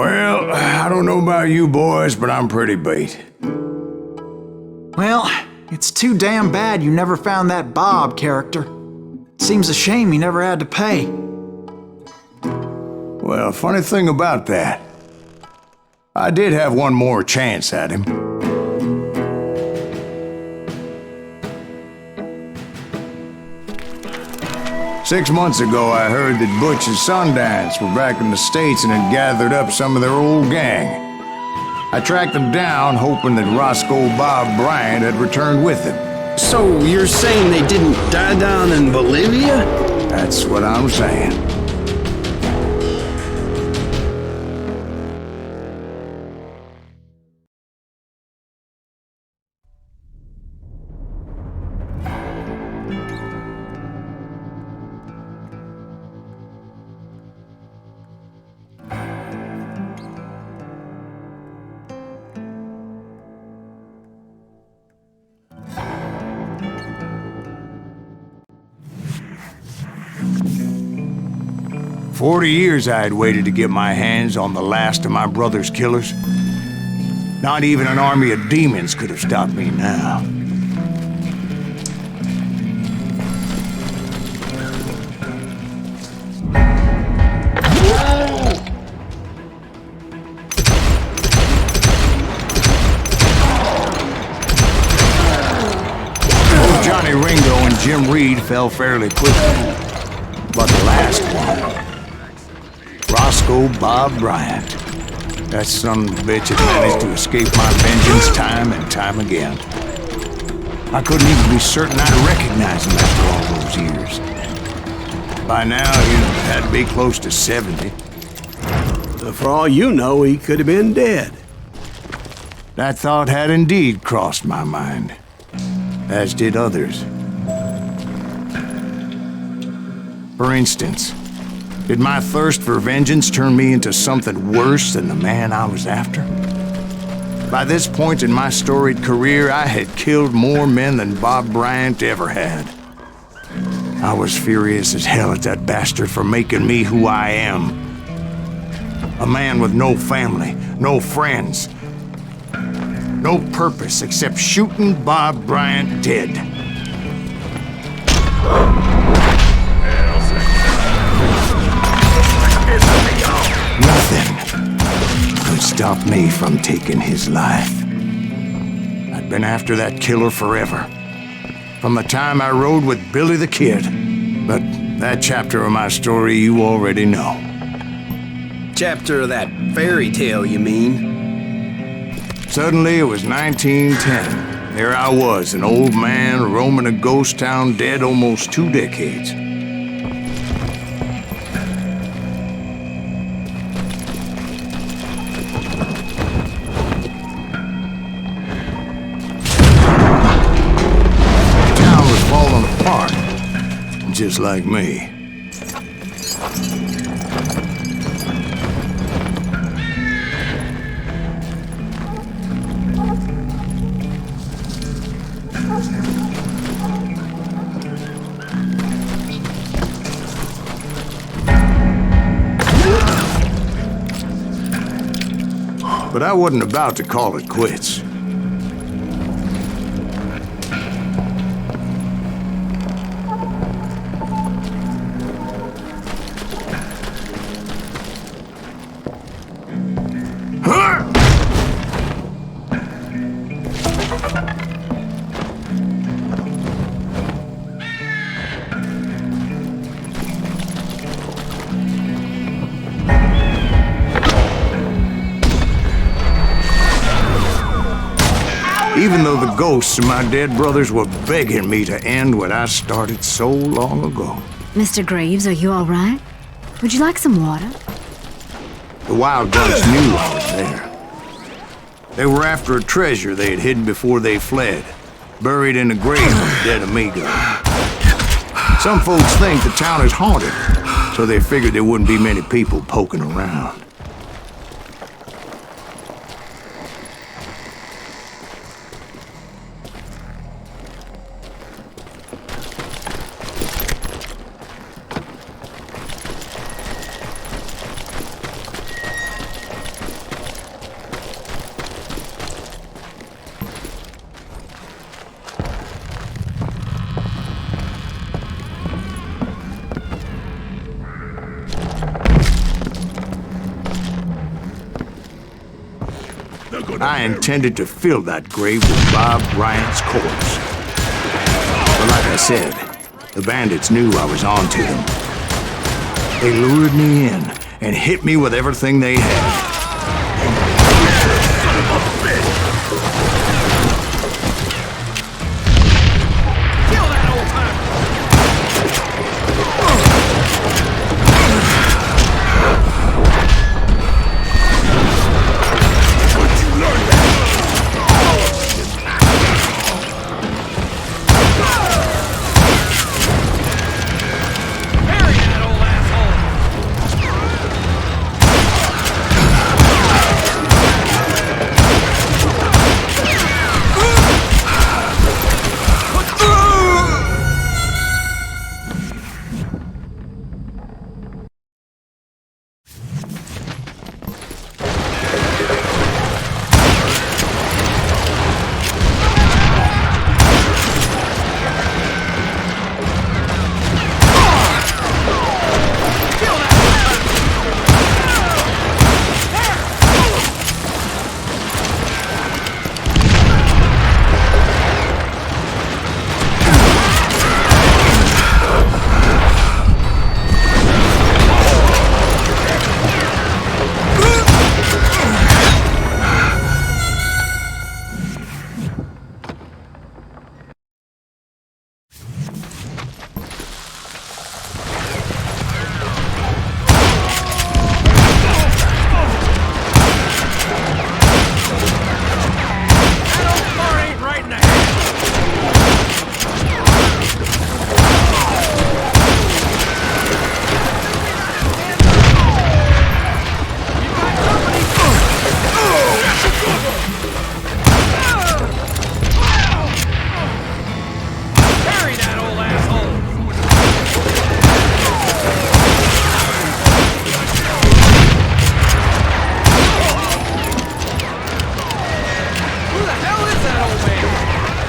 Well, I don't know about you boys, but I'm pretty beat. Well, it's too damn bad you never found that Bob character. Seems a shame you never had to pay. Well, funny thing about that, I did have one more chance at him. Six months ago, I heard that Butch and Sundance were back in the States and had gathered up some of their old gang. I tracked them down, hoping that Roscoe Bob Bryant had returned with them. So you're saying they didn't die down in Bolivia? That's what I'm saying. "40 years I had waited to get my hands on the last of my brother's killers. Not even an army of demons could have stopped me now. Both Johnny Ringo and Jim Reed fell fairly quickly, but the last one, Roscoe Bob Bryant. That son of a bitch had managed to escape my vengeance time and time again. I couldn't even be certain I'd recognize him after all those years. By now, he had to be close to 70. For all you know, he could have been dead. That thought had indeed crossed my mind, as did others. For instance, did my thirst for vengeance turn me into something worse than the man I was after? By this point in my storied career, I had killed more men than Bob Bryant ever had. I was furious as hell at that bastard for making me who I am. A man with no family, no friends, no purpose except shooting Bob Bryant dead. Nothing could stop me from taking his life. I'd been after that killer forever, from the time I rode with Billy the Kid. But that chapter of my story you already know. Chapter of that fairy tale, you mean? Suddenly it was 1910. There I was, an old man roaming a ghost town dead almost 2 decades. Just like me. But I wasn't about to call it quits. Even though the ghosts of my dead brothers were begging me to end what I started so long ago. Mr. Graves, are you all right? Would you like some water? The wild bunch knew I was there. They were after a treasure they had hidden before they fled, buried in the grave of a dead amigo. Some folks think the town is haunted, so they figured there wouldn't be many people poking around. I intended to fill that grave with Bob Bryant's corpse. But like I said, the bandits knew I was on to them. They lured me in and hit me with everything they had.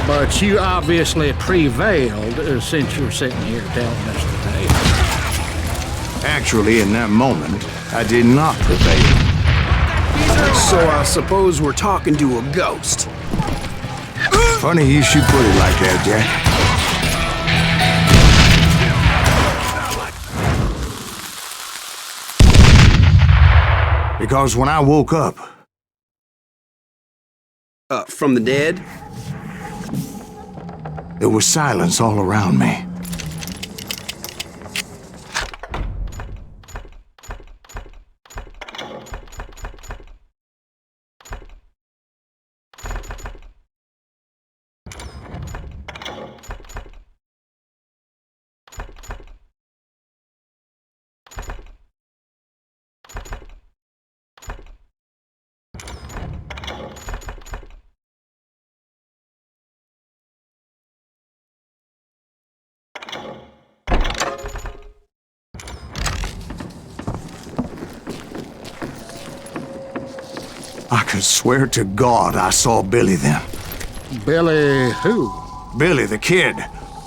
But you obviously prevailed since you're sitting here telling us today. Actually, in that moment, I did not prevail. So I suppose we're talking to a ghost. Funny you should put it like that, Jack. Because when I woke up... From the dead? There was silence all around me. I could swear to God I saw Billy then. Billy who? Billy, the kid.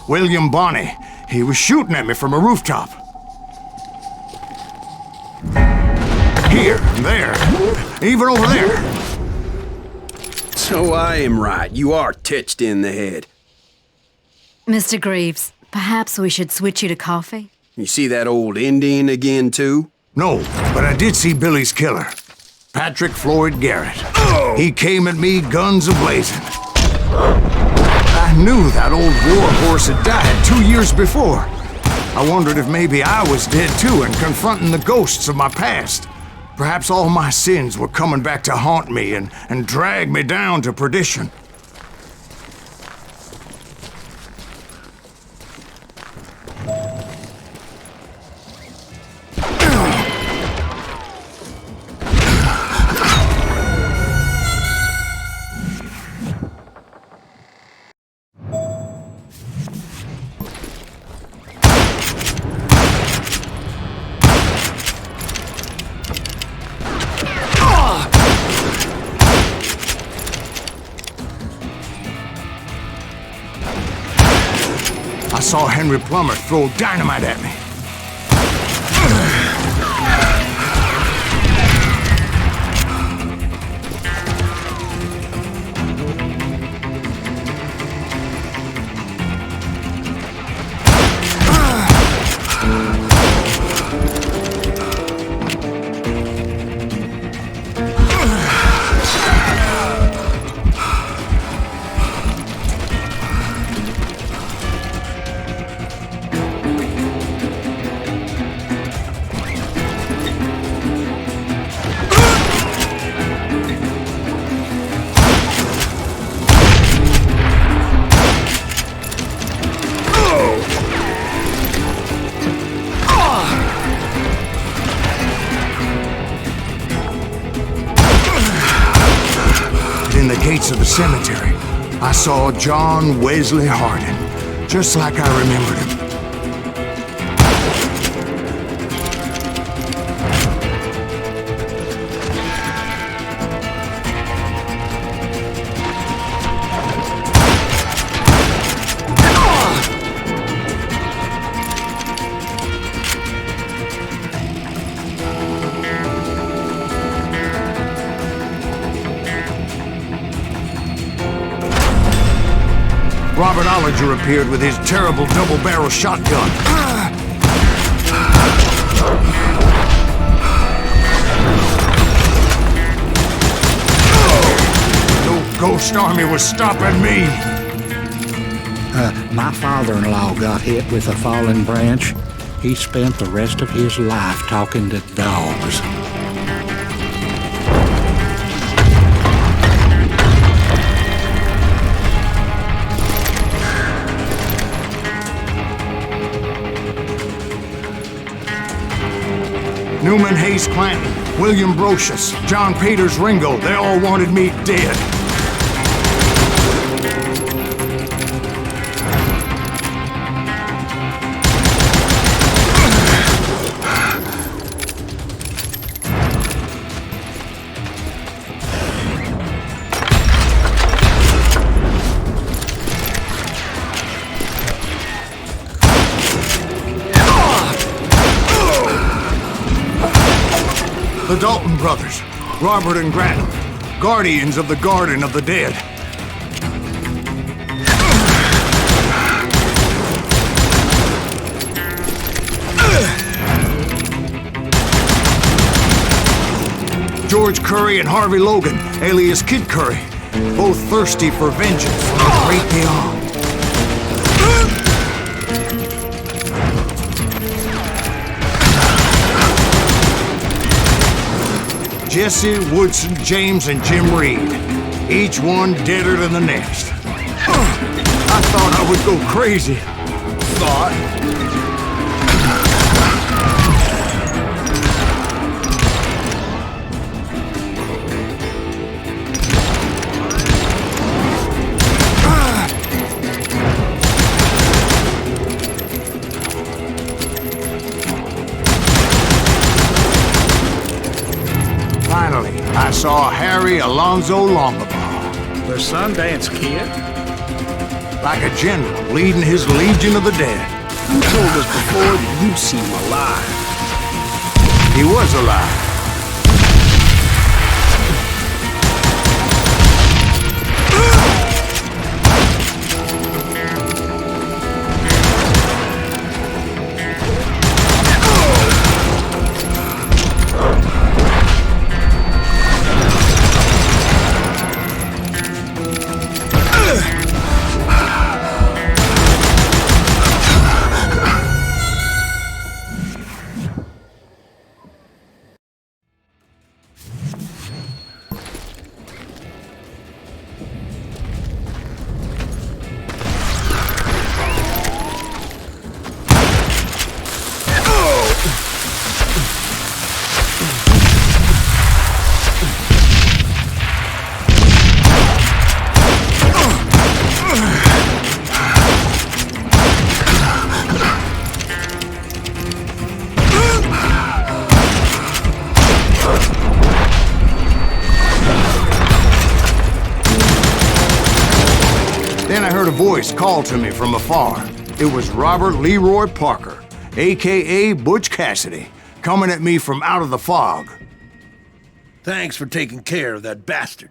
William Bonney. He was shooting at me from a rooftop. Here, there, even over there. So I am right. You are titched in the head. Mr. Greaves, perhaps we should switch you to coffee? You see that old Indian again, too? No, but I did see Billy's killer. Patrick Floyd Garrett. He came at me guns a-blazing. I knew that old war horse had died 2 years before. I wondered if maybe I was dead too and confronting the ghosts of my past. Perhaps all my sins were coming back to haunt me and drag me down to perdition. I saw Henry Plummer throw dynamite at me. gates of the cemetery, I saw John Wesley Hardin, just like I remembered him. Robert Ollinger appeared with his terrible double-barrel shotgun. No ghost army was stopping me. My father-in-law got hit with a fallen branch. He spent the rest of his life talking to dogs. Newman Hayes Clanton, William Brocious, John Peters Ringo, they all wanted me dead. The Dalton brothers, Robert and Grantham, guardians of the Garden of the Dead. George Curry and Harvey Logan, alias Kid Curry, both thirsty for vengeance from the great beyond. Jesse, Woodson, James, and Jim Reed. Each one deader than the next. I thought I would go crazy. Finally, I saw Harry Alonzo Longabaugh. The Sundance Kid? Like a general leading his legion of the dead. You told us before that you'd see him alive. He was alive. Then I heard a voice call to me from afar. It was Robert Leroy Parker, a.k.a. Butch Cassidy, coming at me from out of the fog. Thanks for taking care of that bastard.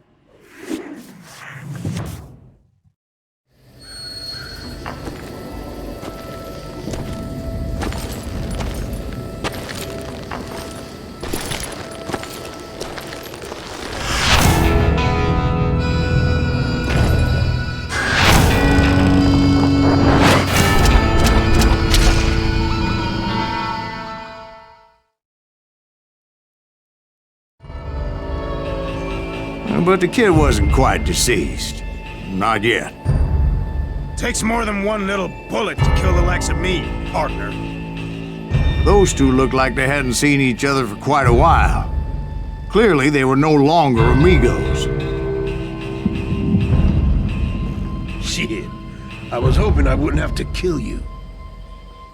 But the kid wasn't quite deceased. Not yet. Takes more than one little bullet to kill the likes of me, partner. Those two looked like they hadn't seen each other for quite a while. Clearly, they were no longer amigos. Shit. I was hoping I wouldn't have to kill you.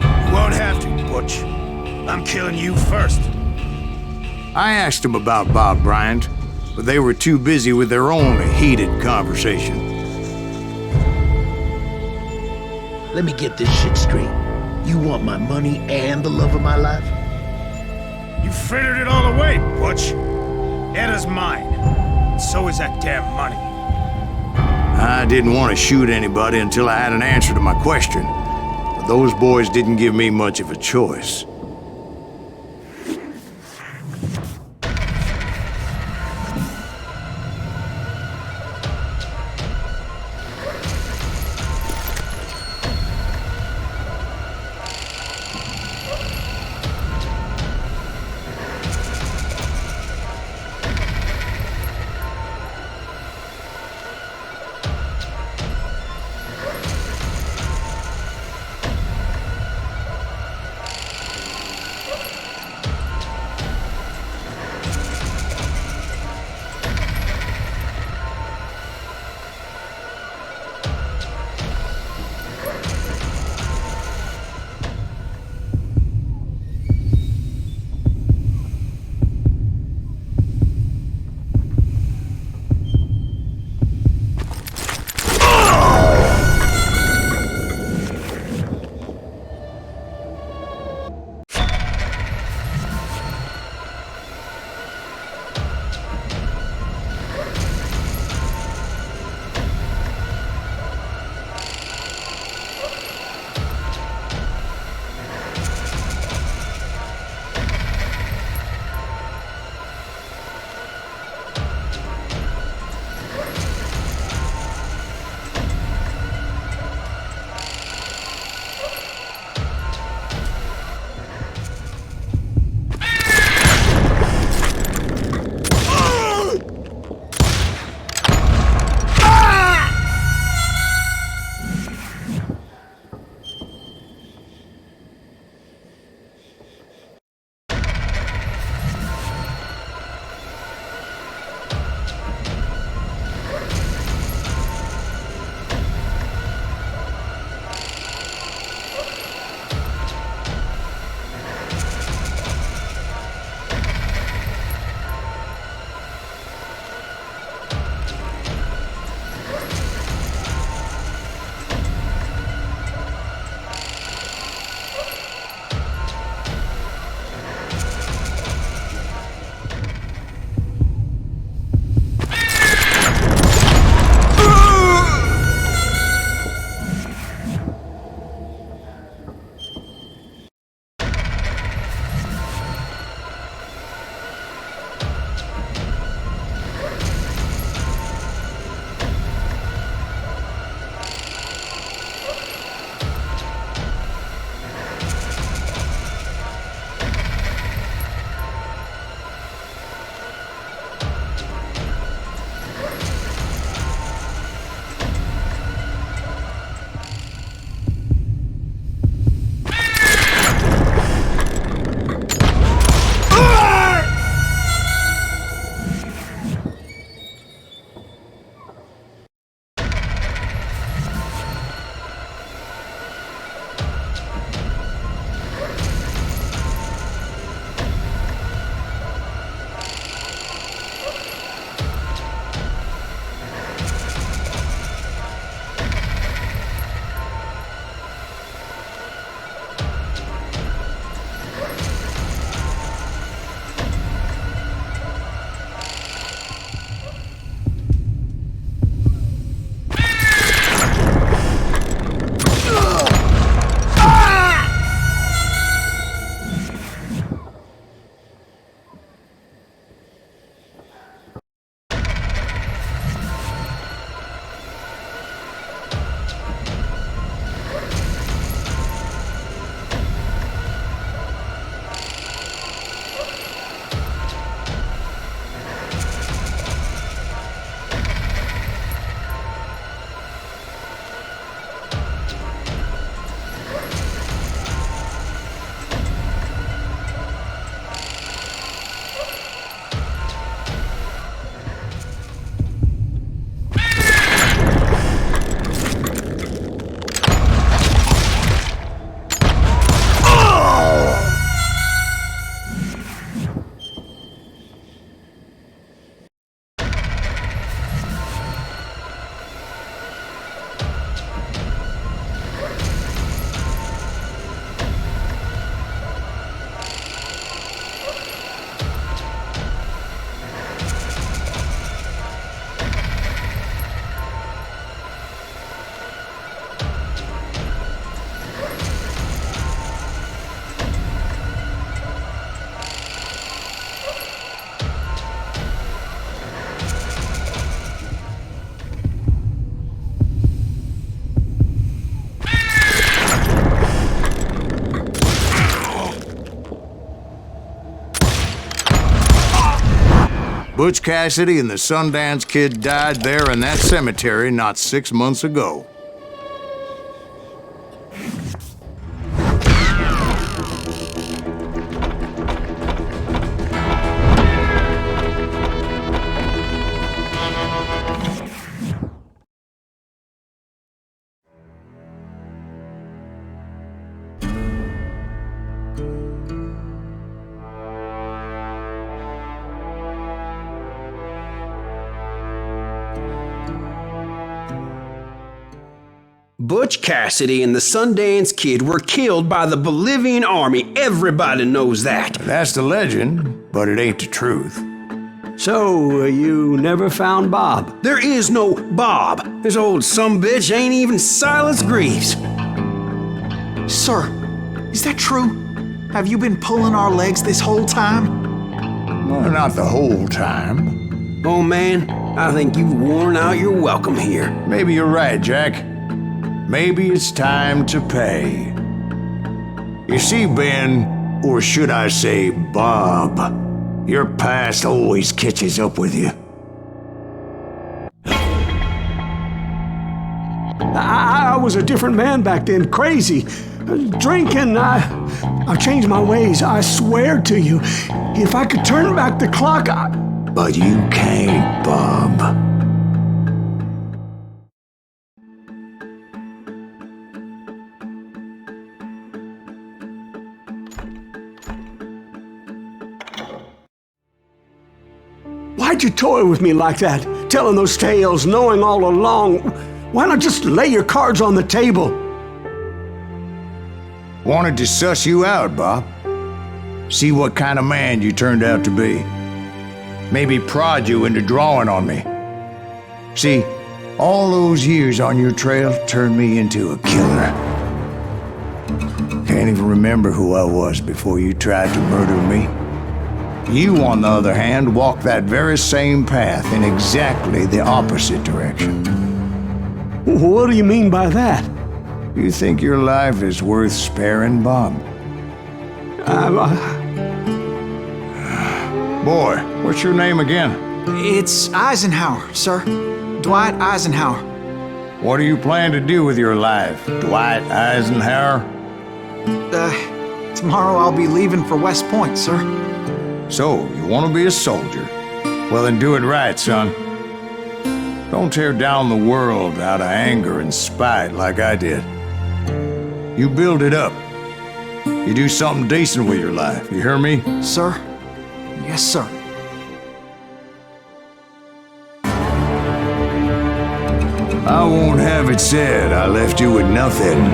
You won't have to, Butch. I'm killing you first. I asked them about Bob Bryant, but they were too busy with their own heated conversation. Let me get this shit straight. You want my money and the love of my life? You frittered it all away, Butch. Etta's mine. So is that damn money. I didn't want to shoot anybody until I had an answer to my question, but those boys didn't give me much of a choice. Butch Cassidy and the Sundance Kid died there in that cemetery not 6 months ago. Butch Cassidy and the Sundance Kid were killed by the Bolivian army. Everybody knows that. That's the legend, but it ain't the truth. So, you never found Bob? There is no Bob. This old sumbitch ain't even Silas Greaves. Sir, is that true? Have you been pulling our legs this whole time? Well, not the whole time. Oh man, I think you've worn out your welcome here. Maybe you're right, Jack. Maybe it's time to pay. You see, Ben, or should I say Bob, your past always catches up with you. I was a different man back then, crazy. Drinking, I've changed my ways, I swear to you. If I could turn back the clock, But you can't, Bob. Why'd you toy with me like that? Telling those tales, knowing all along. Why not just lay your cards on the table? Wanted to suss you out, Bob. See what kind of man you turned out to be. Maybe prod you into drawing on me. See, all those years on your trail turned me into a killer. Can't even remember who I was before you tried to murder me. You, on the other hand, walked that very same path in exactly the opposite direction. What do you mean by that? You think your life is worth sparing, Bob? Boy, what's your name again? It's Eisenhower, sir. Dwight Eisenhower. What do you plan to do with your life, Dwight Eisenhower? Tomorrow I'll be leaving for West Point, sir. So, you want to be a soldier? Well, then do it right, son. Don't tear down the world out of anger and spite like I did. You build it up. You do something decent with your life, you hear me? Sir? Yes, sir. I won't have it said I left you with nothing.